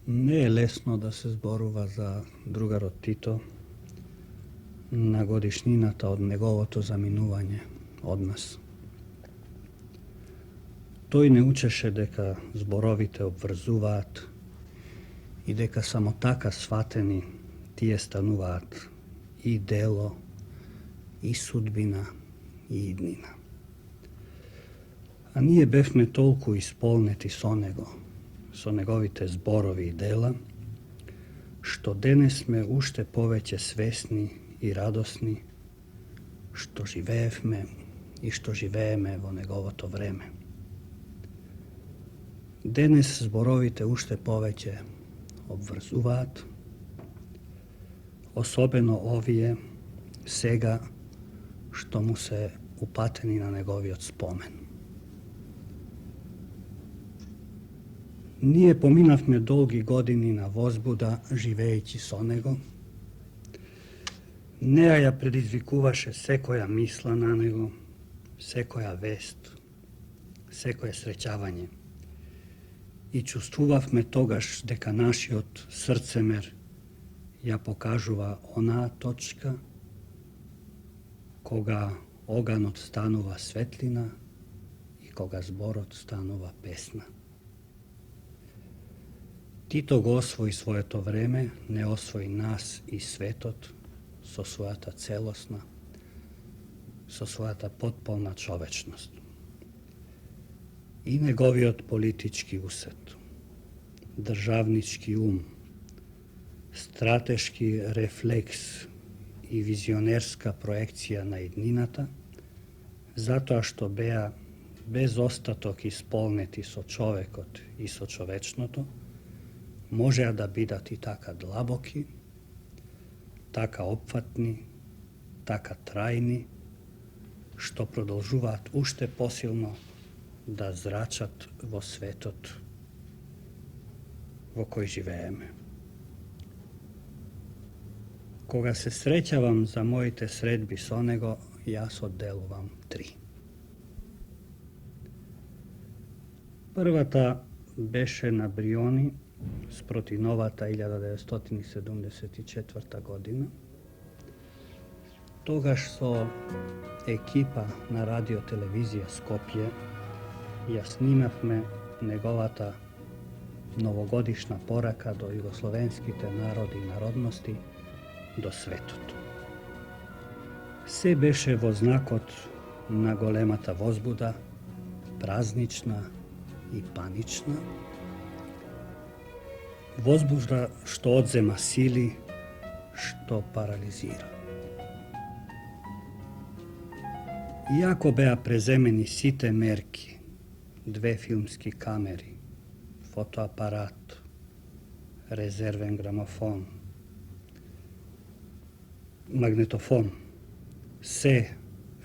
Не е лесно да се зборува за другарот Тито на годишнината од неговото заминување од нас. Тој не учеше дека зборовите обврзуваат и дека само така сватени тие стануваат и дело, и судбина, и иднина. А ние бевме толку исполнети со него, со неговите зборови и дела, што денес сме уште повеќе свесни и радосни што живеевме и што живееме во неговото време. Денес зборовите уште повеќе обврзуваат, особено овие сега што му се упатени на неговиот спомен. Ние поминавме долги години на возбуда, живеејќи со него. Неа ја предизвикуваше секоја мисла на него, секоја вест, секое среќавање. И чувствувавме тогаш дека нашиот срцемер ја покажува онаа точка кога оганот станува светлина и кога зборот станува песна. Тито го освои своето време, не освои нас и светот со својата целосна, со својата потполна човечност. И неговиот политички усет, државнички ум, стратешки рефлекс и визионерска проекција на иднината, затоа што беа без остаток исполнети со човекот и со човечното, можеа да бидат и така длабоки, така опфатни, така трајни, што продолжуваат уште посилно да зрачат во светот во кој живееме. Кога се среќавам за моите средби со него, јас одделувам 3. Првата беше на Бриони спроти новата 1974 година. Тогаш со екипа на радио телевизија Скопје ја снимавме неговата новогодишна порака до југословенските народи и народности до светот. Се беше во знакот на големата возбуда, празнична и панична, возбуда што одзема сили, што парализира. Иако беа преземени сите мерки, 2 филмски камери, фотоапарат, резервен грамофон, магнетофон, се,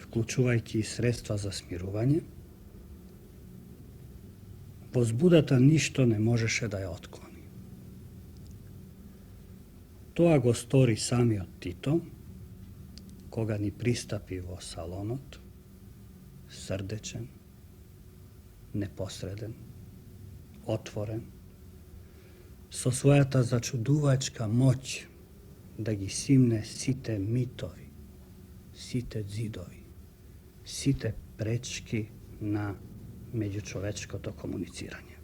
вклучувајќи и средства за смирување, возбудата ништо не можеше да ја отклони. Тоа го стори самиот Тито, кога ни пристапи во салонот, срдечен, непосреден, отворен, со својата зачудувачка моќ да ги симне сите митови, сите ѕидови, сите пречки на меѓучовечкото комуницирање.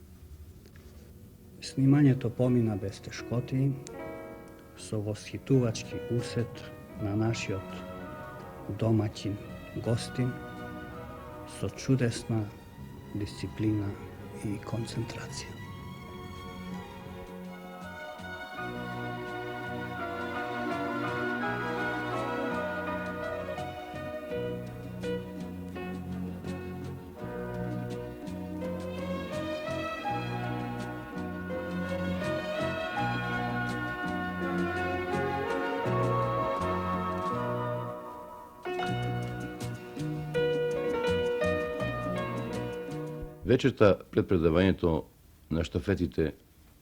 Снимањето помина без тешкоти, со восхитувачки усет на нашиот домаќин гостин, со чудесна дисциплина и концентрација. Вечерта пред предавањето на штафетите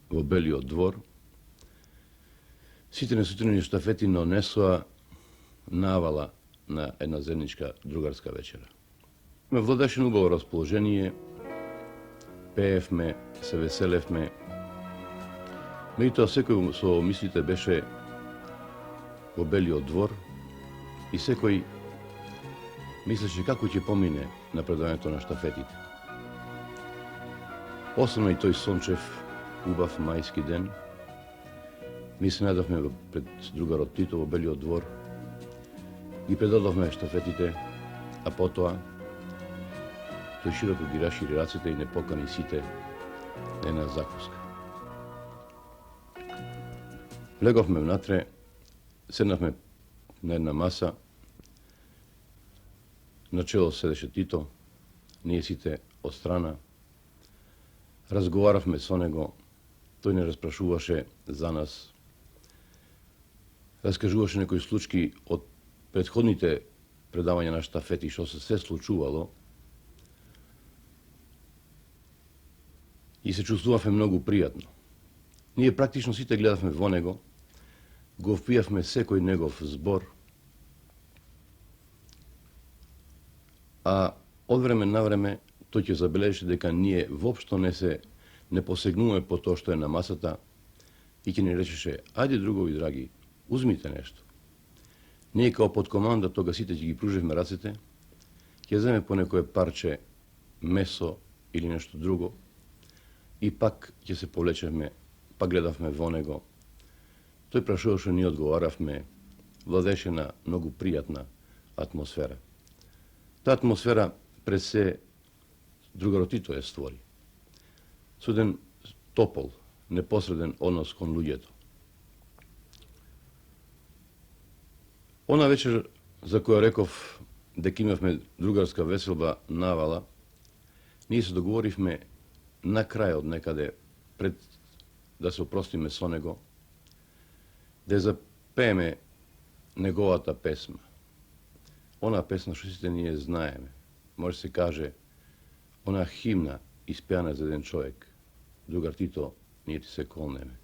во Белиот двор, сите несутрени штафети нанесоа навала на една заедничка другарска вечера. Ме владеше убаво расположение, пеевме, се веселевме Меѓутоа секој со мислите беше во Белиот двор и секој мислеше како ќе помине на предавањето на штафетите. Особено и тој сончев, убав мајски ден, ми се најдовме пред другарот Тито во Белиот двор, ги предадовме штафетите, а потоа тој широко ги рашири рацете и не покани сите на една закуска. Леговме внатре, седнавме на една маса, начело седеше Тито, ние сите од страна, разговаравме со него, тој не распрашуваше за нас, раскажуваше некои случаи од претходните предавања на штафети, што се случувало, и се чувствувавме многу пријатно. Ние практично сите гледавме во него, го впијавме секој негов збор, а од време на време тој ќе забележи дека ние воопшто не посегнуваме по тоа што е на масата и ќе ни речеше: ајде другови драги, узмите нешто. Ние као под команда тога сите ќе ги пружевме рацете, ќе земе по некое парче месо или нешто друго и пак ќе се повлечевме, пак гледавме во него. Тој прашуваше, ние одговаравме, владеше на многу пријатна атмосфера. Таа атмосфера пред се другарот Тито ја створи. Со еден топол, непосреден однос кон луѓето. Она вечер за која реков дека имавме другарска веселба навала, ние се договоривме на крајот некаде, пред да се опростиме со него, да запееме неговата песма. Она песна што сите ние знаеме, може се каже, она химна испеана за еден човек. Другар Тито, ние ти се колнеме.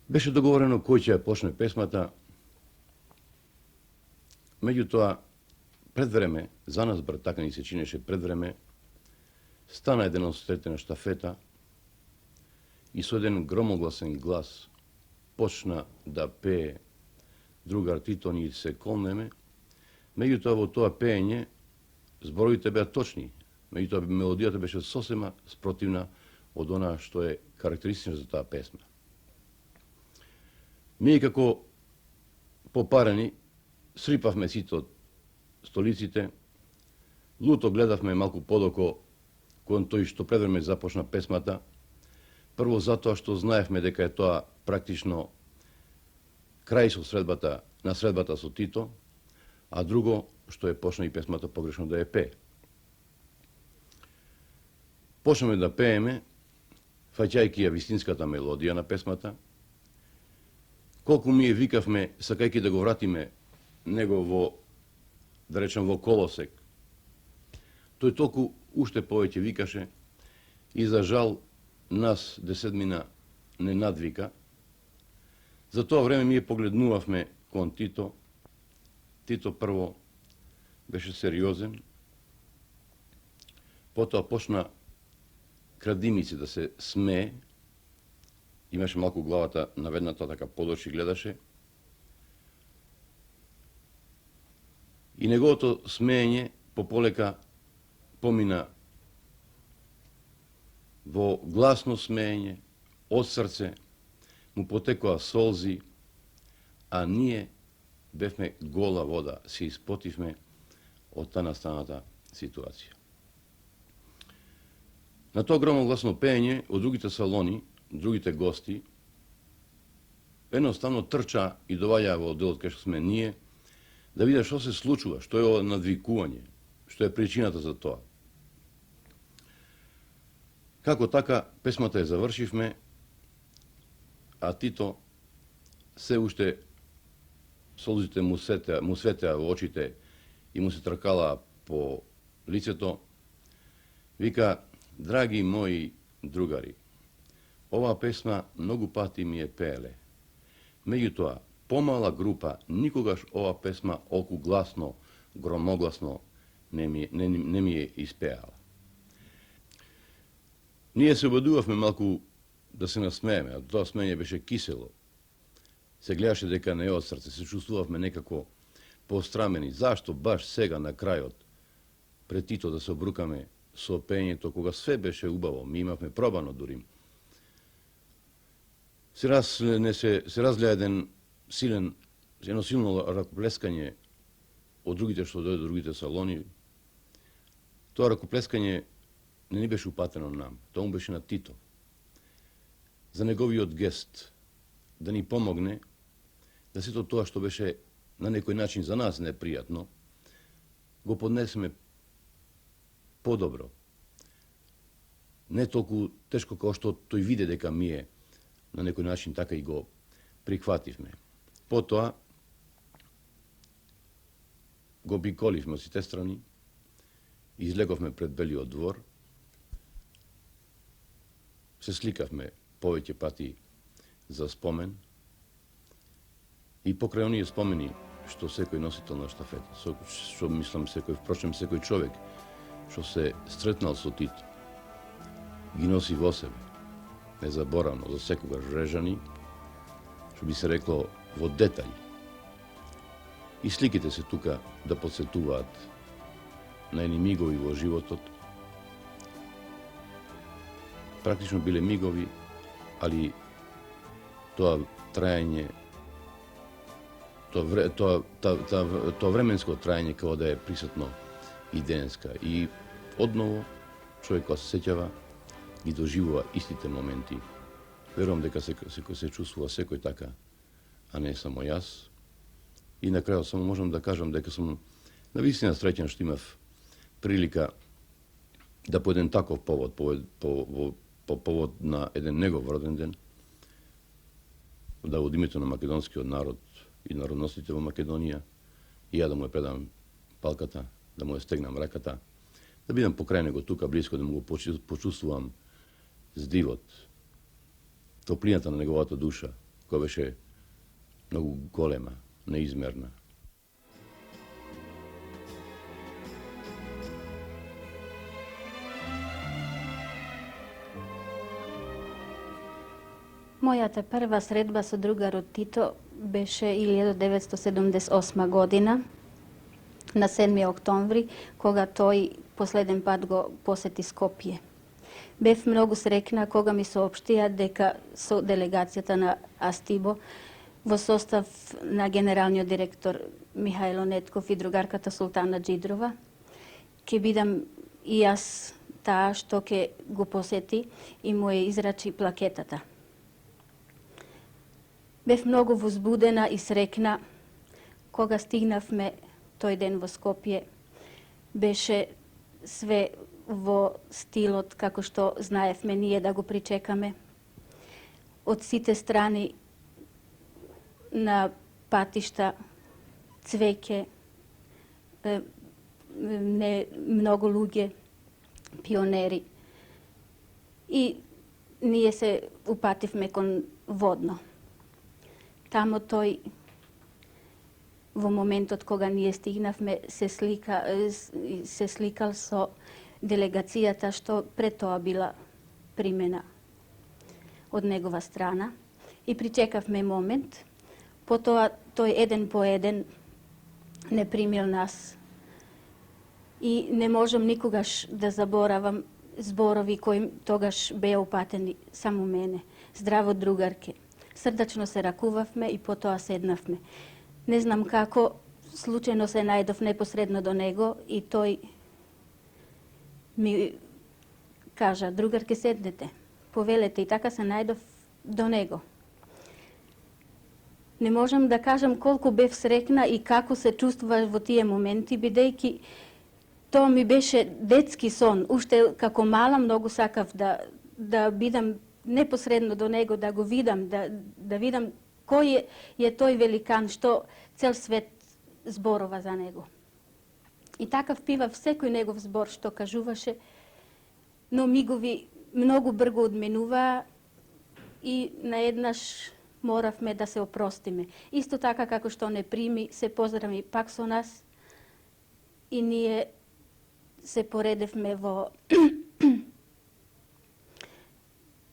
Беше договорено кој ќе ја почне песмата, меѓутоа, пред време, за нас бар така ни се чинеше пред време, стана еден од штафета и со еден громогласен глас почна да пее Другар Тито, ние се колнеме, меѓутоа во тоа пеење зборовите беа точни, меѓутоа мелодијата беше сосема спротивна од она што е карактеристично за таа песма. Ние како попарени срипавме сите од столиците, луто гледавме малку подоко кон тој што пред време започна песмата, прво затоа што знаевме дека е тоа практично крај со средбата со Тито, а друго што е почна и песмата погрешно да ја пее. Почнеме да пееме, фаќајќи ја вистинската мелодија на песмата, колку ми викавме, сакајќи да го вратиме него во, да речем, во колосек, тој толку уште повеќе викаше и за жал нас деседмина не надвика. За тоа време ние погледнувавме кон Тито. Тито прво беше сериозен, потоа почна крадимици да се смее, имаше малку главата наведната, така подочи гледаше. И неговото смеење пополека помина во гласно смеење, од срце, му потекоа солзи, а ние бевме гола вода, се испотивме од та настаната ситуација. На тоа громогласно пеење од другите салони, другите гости, едноставно трча и доваѓа во делот кај што сме ние, да виде што се случува, што е ова надвикување, што е причината за тоа. Како така, песмата ја завршивме, а Тито се уште солзите му светеа во очите и му се тркалаа по лицето, вика: драги мои другари, оваа песма многу пати ми е пееле. Меѓутоа, помала група никогаш ова песма олку гласно, громогласно не ми е испеала. Ние се обидувавме малку да се насмееме, а тоа смење беше кисело. Се гледаше дека не е од срце, се чувствувавме некако поострамени. Зашто баш сега на крајот, пред Тито да се обрукаме со пењето, кога све беше убаво, ми имавме пробано дури. Се разгледа еден едно силно ракоплескање од другите што дојде до другите салони. Тоа ракоплескање не ни беше упатено нам, тоа му беше на Тито. За неговиот гест да ни помогне да сето тоа што беше на некој начин за нас непријатно, го поднесеме подобро. Не толку тешко како што тој виде дека ми на некој начин така и го прихвативме. Потоа го биколивме од сите страни, излеговме пред Белиот двор, се сликавме повеќе пати за спомен и покрај оние спомени што секој носител на штафета, што мислам секој човек што се сретнал со Тито, ги носи во себе, незаборавно, за секогаш врежани, што би се рекло во детаљ. И сликите се тука да подсетуваат на едни мигови во животот. Практично биле мигови, али тоа трајање, тоа временско трајање како да е присутно и денеска. И одново човек кога се сеќава ги доживува истите моменти. Верувам дека се чувствува секој така, а не само јас. И на крајот само можам да кажам дека сум навистина среќен што имав прилика да по еден таков повод, по повод на еден негов роден ден, да од името на македонскиот народ и народностите во Македонија, и ја да му ја предам палката, да му ја стегнам раката, да бидам покрај него тука близко, да му го почувствувам здивот, топлината на неговата душа, која беше многу голема, неизмерна. Мојата прва средба со другарот Тито беше 1978 година, на 7 октомври, кога тој последен пат го посети Скопје. Бев многу срекна кога ми соопштија дека со делегацијата на Астибо во состав на генералниот директор Михајло Нетков и другарката Султана Джидрова ќе бидам и јас таа што ќе го посети и му ја израчи плакетата. Бев многу возбудена и срекна кога стигнавме тој ден во Скопје. Беше све во стилот како што знаевме ние да го причекаме. Од сите страни на патишта цвеќе, не многу луѓе, пионери. И ние се упативме кон Водно. Тамо тој, во моментот кога ние стигнавме, се сликал со делегацијата што пред тоа била примена од негова страна. И причекавме момент, потоа тој еден по еден не примил нас. И не можам никогаш да заборавам зборови кои тогаш беа упатени само мене. Здраво, другарке. Срдачно се ракувавме и потоа седнавме. Не знам како, случајно се најдов непосредно до него и тој ми кажа: другарке, седнете, повелете, и така се најдов до него. Не можам да кажам колку бев срекна и како се чувствував во тие моменти, бидејќи тоа ми беше детски сон. Уште како мала многу сакав да бидам непосредно до него, да го видам, да видам кој е тој великан што цел свет зборува за него. И така впивав секој негов збор што кажуваше, но мигови многу брго одминуваа и наеднаш моравме да се опростиме. Исто така како што не прими, се поздрави пак со нас и ние се поредевме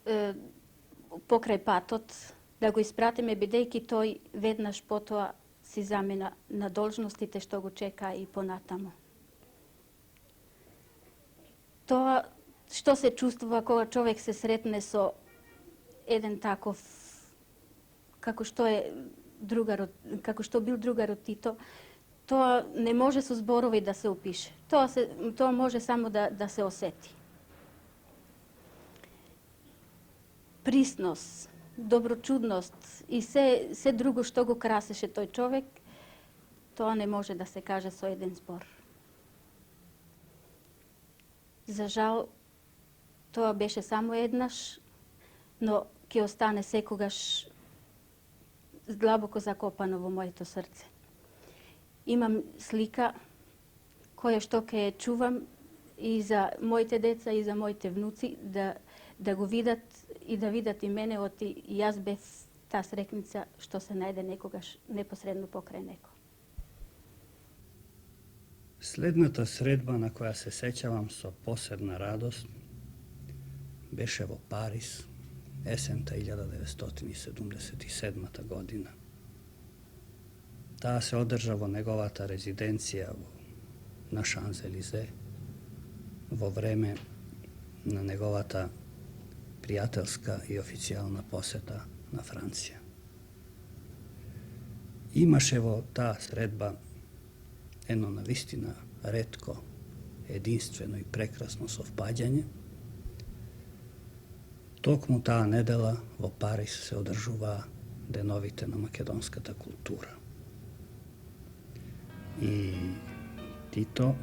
покрај патот, да го испратиме, бидејќи тој веднаш потоа си замина на должностите што го чека и понатаму. Тоа што се чувствува кога човек се сретне со еден таков, како што бил другарот Тито, тоа не може со зборови да се опише. Тоа може само да се осети. Присност, доброчудност и се друго што го красеше тој човек, тоа не може да се каже со еден збор. За жал, тоа беше само еднаш, но ќе остане секогаш длабоко закопано во моето срце. Имам слика која што ќе ја чувам и за моите деца и за моите внуци да го видат и да видат и мене, оти јас бев таа срекница што се најде некогаш непосредно покрај него. Следната средба на која се сеќавам со посебна радост беше во Париз, есента 1977 година. Таа се одржа во неговата резиденција на Шанзелизе во време на неговата пријателска и официјална посета на Франција. Имаше во таа средба едно навистина ретко, единствено и прекрасно совпаѓање. Токму таа недела во Париз се одржуваа деновите на македонската култура. И Тито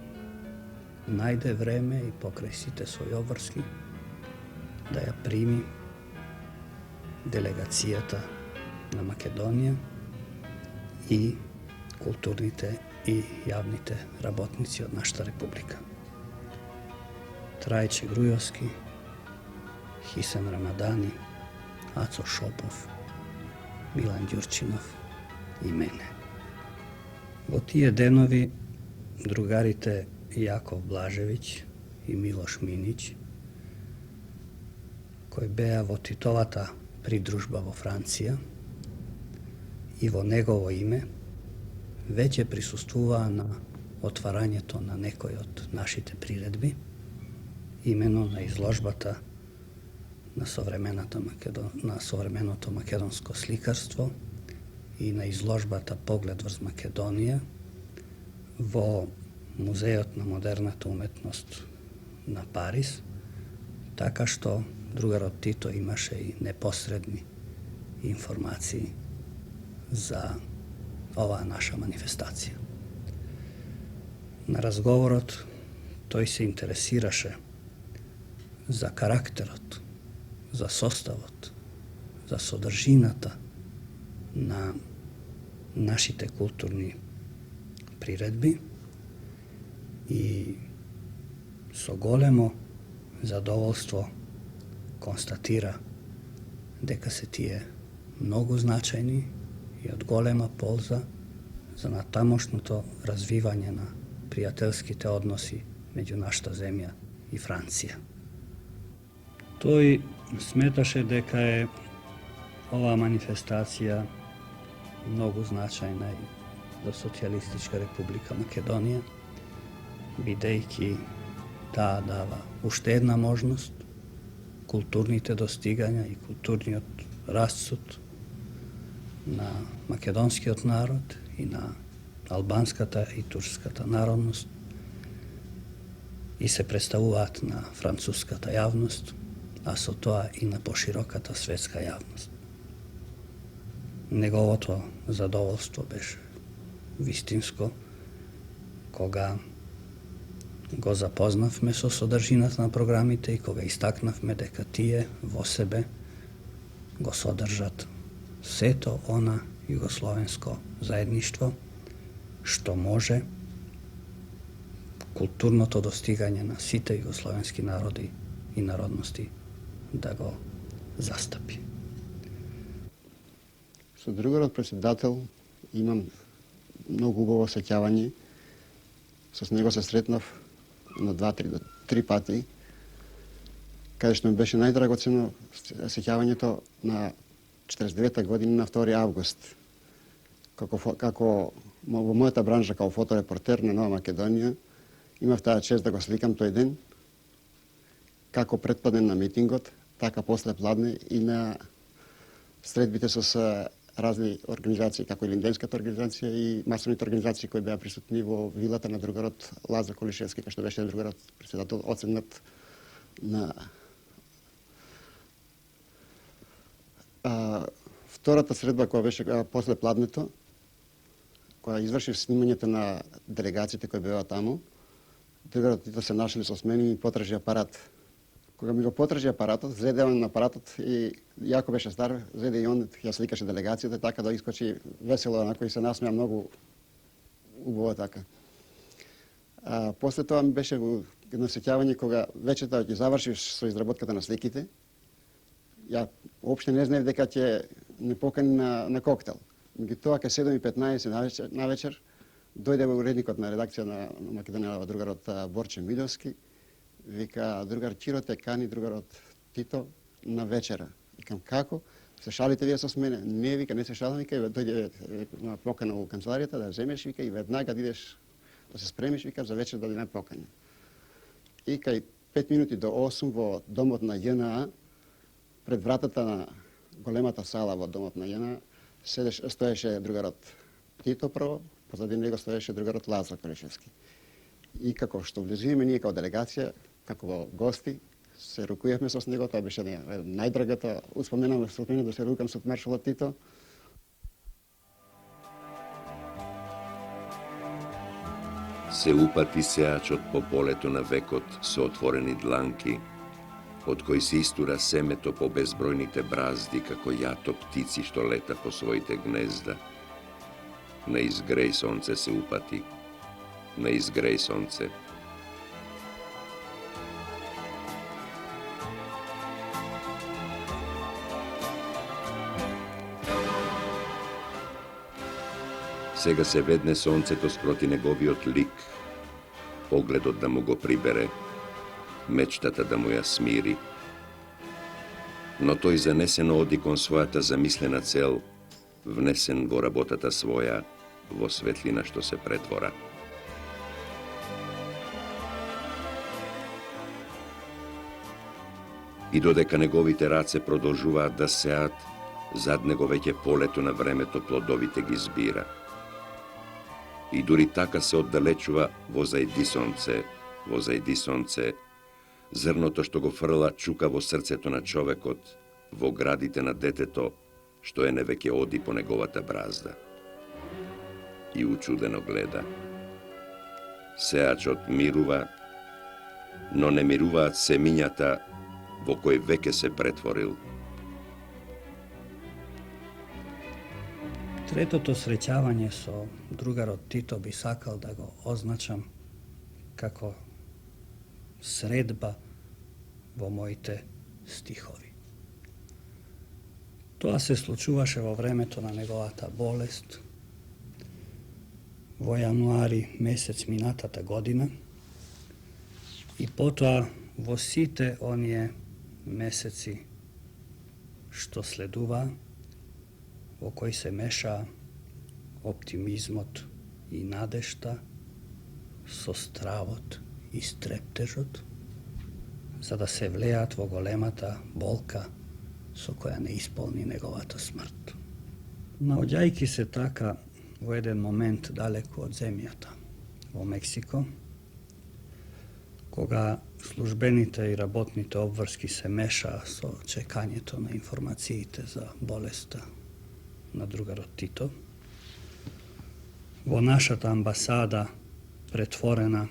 најде време и покрај сите своји обврски да ја прими делегацијата на Македонија и културните и јавните работници од нашата република. Трајче Грујовски, Хисен Рамадани, Ацо Шопов, Милан Ѓурчинов и мене. Во тие денови другарите Јаков Блажевиќ и Милош Миниќ, кои беа во Титовата придружба во Франција и во негово име, веќе присуствуваа на отварањето на некои од нашите приредби, имено на изложбата на современото македонско сликарство и на изложбата Поглед врз Македонија во Музејот на модерната уметност на Париз, така што другарот Тито имаше и непосредни информации за оваа наша манифестација. На разговорот тој се интересираше за карактерот, за составот, за содржината на нашите културни приредби и со големо задоволство констатира дека се тие многу значајни и од голема полза за натамошното развивање на пријателските односи меѓу нашата земја и Франција. Тој сметаше дека е оваа манифестација многу значајна и за Социјалистичка република Македонија, бидејќи таа дава уште една можност културните достигања и културниот расцут на македонскиот народ и на албанската и турската народност и се представуваат на француската јавност, а со тоа и на пошироката светска јавност. Неговото задоволство беше вистинско кога го запознавме со содржината на програмите и кога истакнавме дека тие во себе го содржат сето она југословенско заедништво што може културното достигање на сите југословенски народи и народности да го застапи. Со другарот председател имам многу убаво сеќавање. Со него се сретнав на 2-3 пати. каде што ми беше најдрагоцено сеќавањето на 49-та година на 2 август. Како во мојата бранжа како фоторепортер на Нова Македонија, имав таа чест да го сликам тој ден, како претпладне на митингот, така после пладне и на средбите со разни организации, како и Линденската организација и масовните организации кои беа присутни во вилата на другарот Лазар Колишевски, кај што беше другарот председател оценет на втората средба која беше после пладнето, која изврши снимањето на делегациите кои беа таму. Другарот Тито се нашли со мене и ми потражи апарат. Кога ми го потражи апаратот, зеде он на апаратот и јако беше стар, зеде и он ја сликаше делегацијата, така да искочи весело, онако и се насмеа многу убаво така. После тоа ми беше едно сеќавање кога вечерта ќе завршиш со изработката на сликите. Ја уопште не знаев дека ќе не покани на коктел. Меѓутоа кај 7:15 на вечер дојде уредникот на редакција на Македонија, другарот Борче Милјовски, вика другар Чиро те кани другарот Тито на вечера. Викам како? Се шалите вие со мене? Не, вика, не се шалам, вика, дојде на покана во канцеларијата да земеш, вика, и веднага да идеш да се спремиш, вика, за вечер да дојде на покана. И кај 5 минути до 8 во домот на ЈНА, пред вратата на големата сала во домот на ЈНА, стоеше другарот Тито прво, позади него стоеше другарот Лазар Колишевски. И како што влезуваме ние како делегација, како гости, се рукувавме со него, тоа беше најдрагата успомена со мене да се рукам со маршалот Тито. Се упати сеачот по полето на векот со отворени дланки, од кои се истура семето по безбројните бразди како јато птици што лета по своите гнезда. На изгреј сонце се упати, на изгреј сонце. Сега се ведне сонцето спроти неговиот лик, погледот да му го прибере, мечтата да му ја смири. Но тој занесено оди кон својата замислена цел, внесен во работата своја, во светлина што се претвора. И додека неговите раце продолжуваат да сеат, зад него веќе полето на времето плодовите ги збира. И дури така се оддалечува возајди сонце, зрното што го фрла чука во срцето на човекот, во градите на детето, што е невеќе оди по неговата бразда. И учудено гледа. Сеачот мирува, но не мируваат семињата во кој веќе се претворил. Третото среќавање со другарот Тито би сакал да го означам како средба во моите стихови. Тоа се случуваше во времето на неговата болест, во јануари месец минатата година и потоа во сите оние месеци што следува, во кои се меша оптимизмот и надежта со стравот и стрептежот, за да се влеат во големата болка со која не исполни неговата смрт. Наоѓајќи се така во еден момент далеку од земјата, во Мексико, кога службените и работните обврски се мешаа со чекањето на информациите за болеста на другарот Тито, во нашата амбасада претворена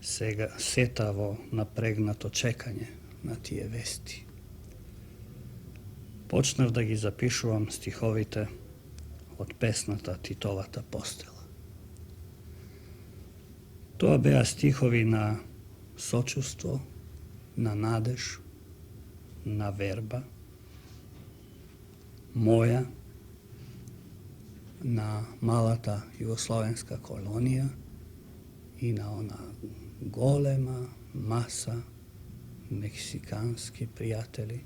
сега сета во напрегнато чекање на тие вести. Почнав да ги запишувам стиховите од песната Титовата постела. Тоа беа стихови на сочувство, на надеж, на верба, моја, на малата југословенска колонија и на она голема маса meksikanski prijatelji,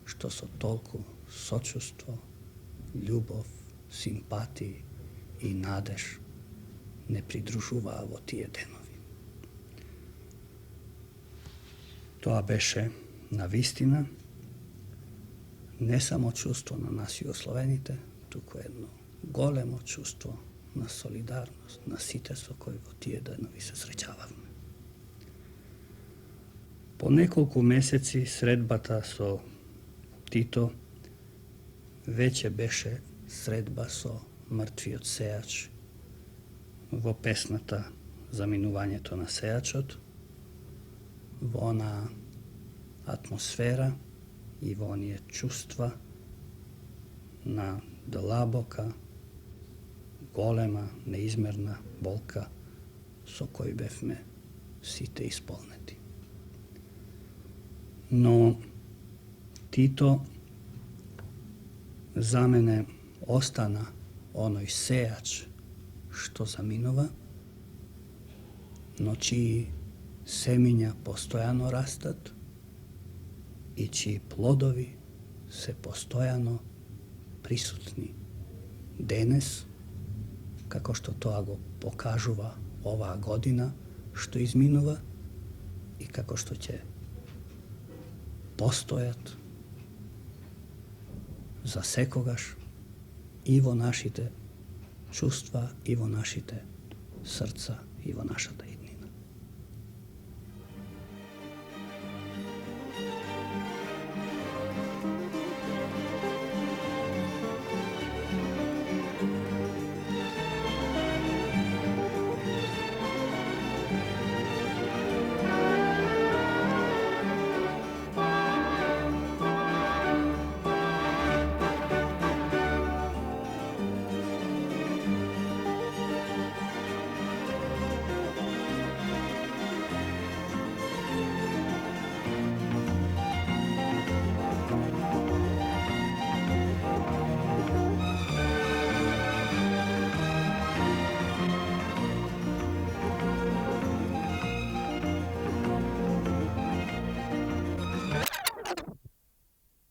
što so toliko sočustvo, ljubov, simpatiji i nadež ne pridružuva во тие денови. Тоа беше навистина не само чувство на нас југословените, туку едно големо чувство на солидарност, на сите со кои во тие денови се среќававме. По неколку месеци средбата со Тито веќе беше средба со мртвиот сејач во песната за минувањето на сејачот, во она атмосфера и во оние чувства на длабока, голема, неизмерна болка со кој бевме сите исполнети. Но Тито за мене остана оној сејач што заминува, но чии семиња постојано растат и чии плодови се постојано присутни денес, како што тоа го покажува оваа година што изминува и како што ќе постојат за секогаш и во нашите чувства, и во нашите срца, и во нашата идеја.